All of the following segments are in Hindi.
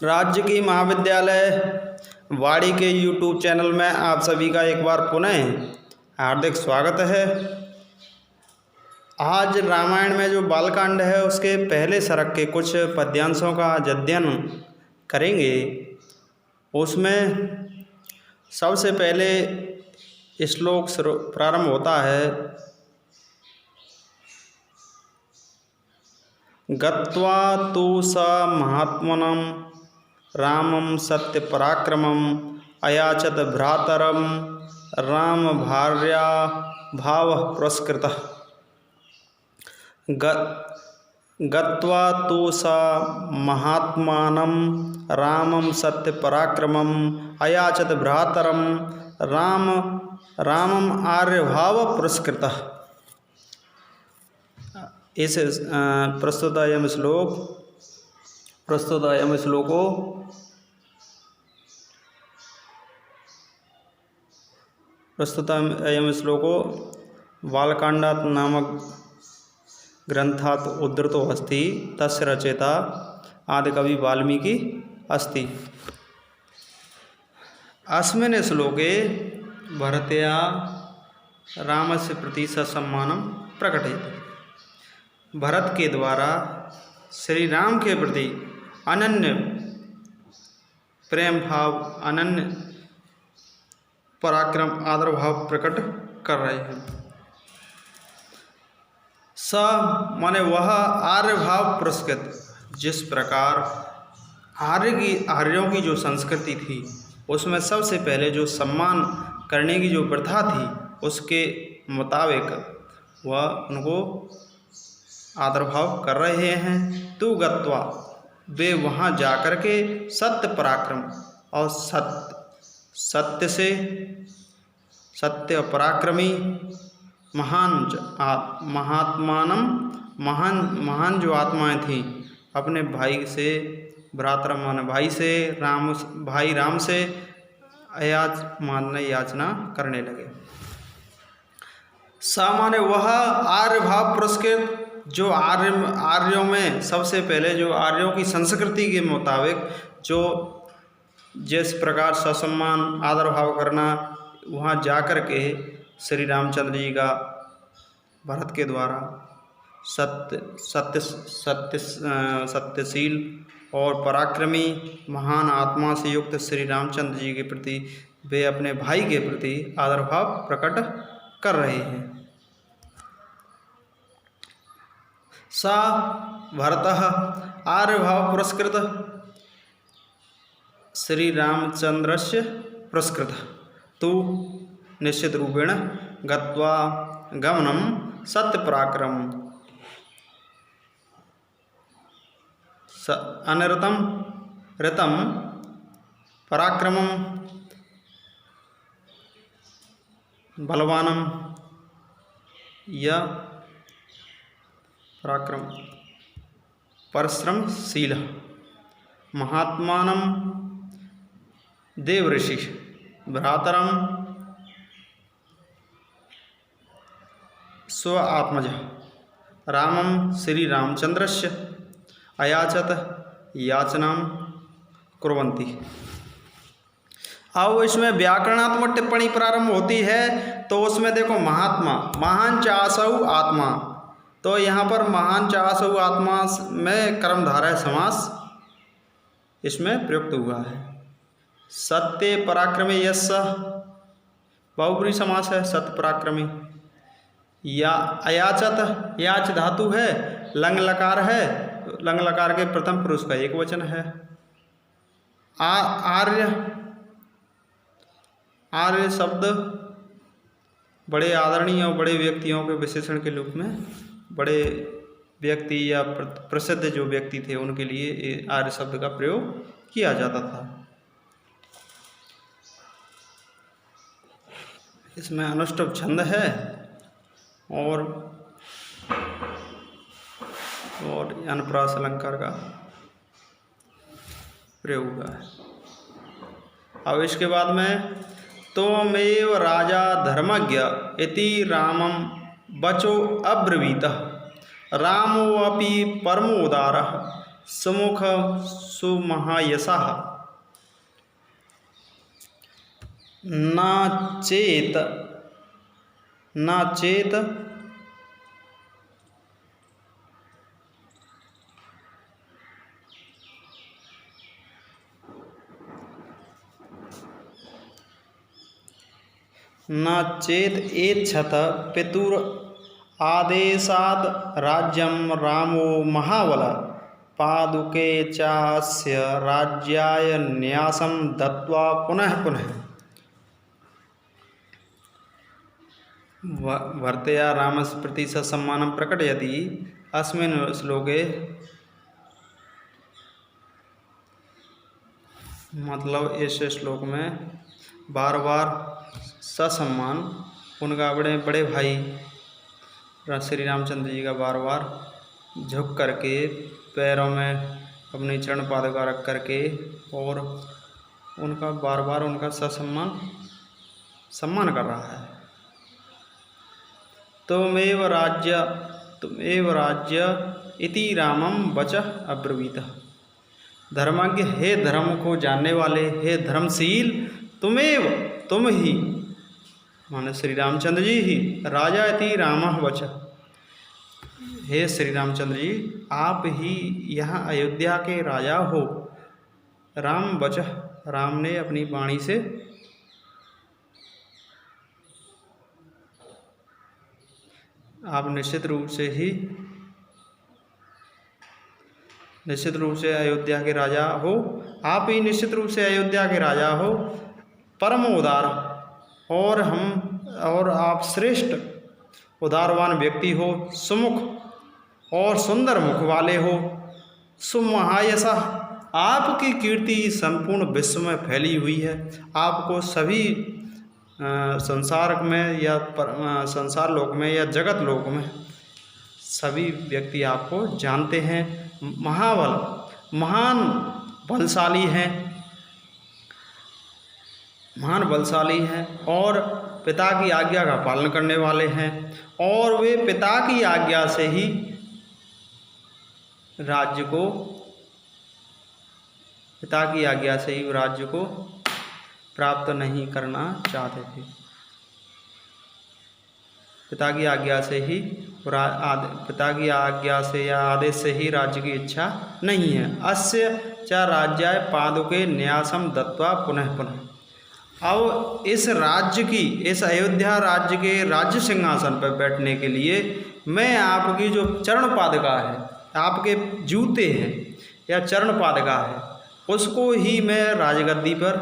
राज्य की महाविद्यालय वाड़ी के YouTube चैनल में आप सभी का एक बार पुनः हार्दिक स्वागत है। आज रामायण में जो बालकांड है उसके पहले सर्ग के कुछ पद्यांशों का आज अध्ययन करेंगे। उसमें सबसे पहले श्लोक प्रारंभ होता है, गत्वा तु स महात्मनं रामं सत्य पराक्रमं अयाचत भ्रातरं राम भार्या भाव पुरस्कृतः। गत्वा तु स महात्मानं रामं सत्य पराक्रमं अयाचत भ्रातरं रामम आर्यभाव पुरस्कृतः। इस प्रस्तुत अयम श्लोको बालकांडात् नामक ग्रंथात् उद्धृतो अस्ति, तस्य रचयिता आदिकवि वाल्मीकि अस्ति। अस्मिन् श्लोके भरतया रामस्य प्रति ससम्मानं प्रकटयति। भरत के द्वारा श्री राम के प्रति अनन्य प्रेम भाव, अनन्य पराक्रम, आदर भाव प्रकट कर रहे हैं। स माने वह आर्य भाव पुरस्कृत, जिस प्रकार आर्यों की जो संस्कृति थी उसमें सबसे पहले जो सम्मान करने की जो प्रथा थी उसके मुताबिक वह उनको आदर भाव कर रहे हैं। तू गत्वा, वे वहाँ जाकर के सत्य पराक्रम और सत्य से सत्य पराक्रमी महान जो आत्माएं थी अपने भाई से, भ्रातरम माने भाई से, भाई राम से याचना करने लगे। स माने वह आर्य भाव पुरस्कृत, जो आर्यों में सबसे पहले जो आर्यों की संस्कृति के मुताबिक जो जिस प्रकार ससम्मान आदर भाव करना, वहाँ जाकर के श्री रामचंद्र जी का भरत के द्वारा सत्यशील और पराक्रमी महान आत्मा से युक्त श्री रामचंद्र जी के प्रति वे अपने भाई के प्रति आदर भाव प्रकट कर रहे हैं। सा भरतः आर्यभाव पुरस्कृत श्री रामचंद्रस्य पुरस्कृत तु निश्चित रूपेण गत्वा गमनम सत्य पराक्रम अनिरतम ऋतम पराक्रमम बलवानम या पराक्रम परिश्रमशील महात्मानं देवऋषि भ्रातरं स्व आत्मज रामं श्री रामचंद्रस्य अयाचत याचनां कुर्वन्ति। अब इसमें व्याकरणात्मक टिप्पणी प्रारंभ होती है तो उसमें देखो महात्मा, महान चासौ आत्मा, तो यहाँ पर महान चासौ आत्मा में कर्मधारय समास इसमें प्रयुक्त हुआ है। सत्य पराक्रमी यश बहुब्रीहि समास है, सत्य पराक्रमी। या अयाचत, याच धातु है, लंग लकार है, लंग लकार के प्रथम पुरुष का एक वचन है। आर्य शब्द बड़े आदरणीय और बड़े व्यक्तियों के विशेषण के रूप में, बड़े व्यक्ति या प्रसिद्ध जो व्यक्ति थे उनके लिए आर्य शब्द का प्रयोग किया जाता था। इसमें अनुष्टुप छंद है और अनुप्रास अलंकार का प्रयोग हुआ है। अब इसके बाद में त्वमेव राजा धर्मज्ञ इति रामं वचो अब्रवीतः रामोऽपि परमोदारः सुमुख सुमहायशः न चेत एच्छत पितुर आदेशाद राज्यम रामो महाबल पादुके चास्य राज्याय न्यासम दत्वा पुनः पुनः। भर्तया रामस्य प्रति ससम्मानं प्रकटयति। अस्मिन् श्लोके मतलब इस श्लोक में बार बार ससम्मान उनका बड़े भाई श्री रामचंद्र जी का बार बार झुक करके पैरों में अपनी चरण पादुका रख करके और उनका बार बार उनका सम्मान कर रहा है। तुमेव राज्य इति रामम वचः अब्रवीत। धर्मज्ञ, हे धर्म को जानने वाले, हे धर्मशील, तुम ही माने श्री रामचंद्र जी ही, राजा इति रामः वचः, हे श्री रामचंद्र जी आप ही यहाँ अयोध्या के राजा हो। राम वचः, राम ने अपनी वाणी से आप निश्चित रूप से अयोध्या के राजा हो। आप ही निश्चित रूप से अयोध्या के राजा हो, परम उदार, और आप श्रेष्ठ उदारवान व्यक्ति हो, सुमुख और सुंदर मुख वाले हो, सुमहायशः, आपकी कीर्ति संपूर्ण विश्व में फैली हुई है। आपको सभी संसार में या संसार लोक में या जगत लोक में सभी व्यक्ति आपको जानते हैं। महाबल, महान बलशाली हैं और पिता की आज्ञा का पालन करने वाले हैं, और वे पिता की आज्ञा से ही राज्य को प्राप्त नहीं करना चाहते थे। पिता की आज्ञा से या आदेश से ही राज्य की इच्छा नहीं है। अस्य च राज्याय पादुके न्यासम दत्वा पुनः पुनः। अब इस अयोध्या राज्य के राज्य सिंहासन पर बैठने के लिए मैं आपकी जो चरण पादुका है, आपके जूते हैं या चरण पादुका है, उसको ही मैं राजगद्दी पर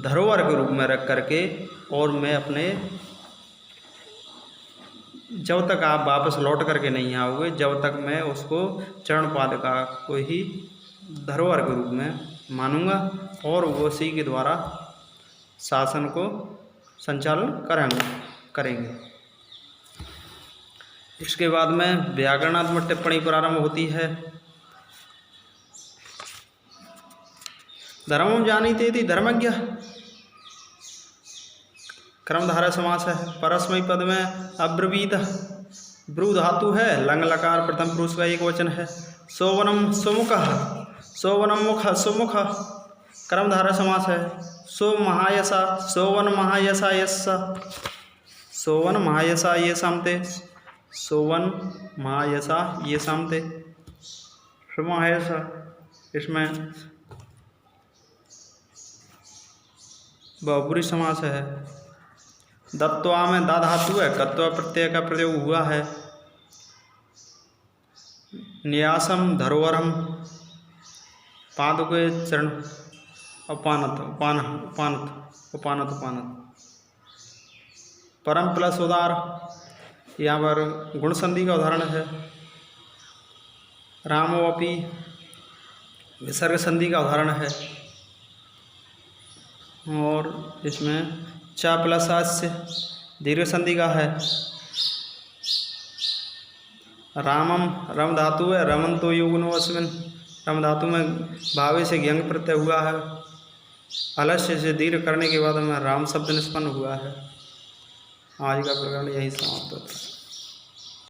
धरोहर के रूप में रख करके, और मैं अपने जब तक आप वापस लौट करके नहीं आओगे, जब तक मैं उसको चरण पादुका को ही धरोहर के रूप में मानूंगा, और वो उसी के द्वारा शासन को संचालन करेंगे। इसके बाद में व्याकरणात्मक टिप्पणी प्रारंभ होती है। धर्मम जानीते इति धर्मज्ञ, कर्मधारय समास है। परस्मै पद में अब्रवीत, ब्रू धातु है, लंग लकार प्रथम पुरुष का एक वचन है। सोवनम सुमुखः, सोवनम मुख सुमुख, कर्मधारय समास है। सोमहायसा, सोवन महायसा यस्सा, सोवन महायसा ये सामते, सोवन महायसा ये सामते। सुमहायसा, इसमें बहुपुरुष समास है। दत्वा में दा धातु है, कत्वा प्रत्यय का प्रयोग हुआ है। न्यासम धरोहरम, पादुके चरण, उपानत। परम प्लस उदार, यहाँ पर गुण संधि का उदाहरण है। रामोपि, विसर्ग संधि का उदाहरण है। और इसमें चा प्लस आस्य दीर्घ संधि का है। रामम, रम धातु है, रमन तो युग्नो अस्मिन, रम धातु में भावे से व्यंग प्रत्यय हुआ है। अलस्य से दीर्घ करने के बाद में राम शब्द निष्पन्न हुआ है। आज का प्रकरण यही समाप्त होता है।